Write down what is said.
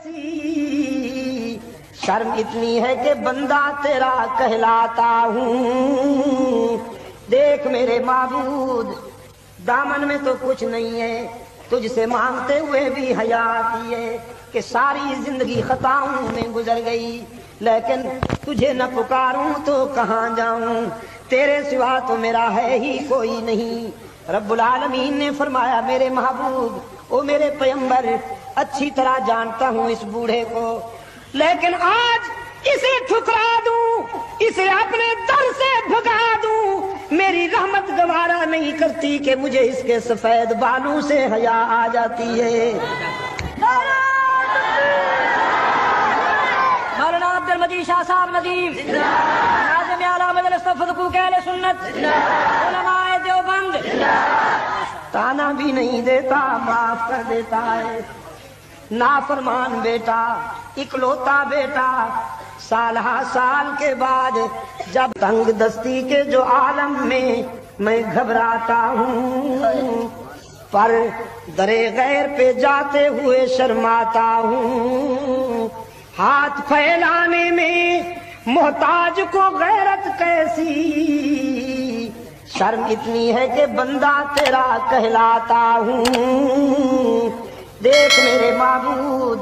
कैसी, शर्म इतनी है कि बंदा तेरा कहलाता हूँ। देख मेरे माबूद, दामन में तो कुछ नहीं है, तुझसे मांगते हुए भी हया आती है कि सारी जिंदगी खताओं में गुजर गई, लेकिन तुझे न पुकारूं तो कहाँ जाऊं, तेरे सिवा तो मेरा है ही कोई नहीं। रब्बुल आलमीन ने फरमाया मेरे महबूब, ओ मेरे पैगंबर, अच्छी तरह जानता हूँ इस बूढ़े को, लेकिन आज इसे ठुकरा दूं, इसे अपने दर से भगा दूं, मेरी रहमत गवारा नहीं करती कि मुझे इसके सफेद बालों से हया आ जाती है। मौलाना अब्दुल मजीद शाह साहब नदीम, नाज़िम आला मजलिस तफक़्क़ुह अहले सुन्नत, उलमाए देवबंद। ताना भी नहीं देता, माफ कर देता है। नाफरमान बेटा, इकलौता बेटा, साल साल के बाद जब तंग दस्ती के जो आलम में मैं घबराता हूँ, पर दरे गैर पे जाते हुए शर्माता हूँ। हाथ फैलाने में मोहताज को गैरत कैसी, शर्म इतनी है कि बंदा तेरा कहलाता हूँ। देख मेरे माबूद,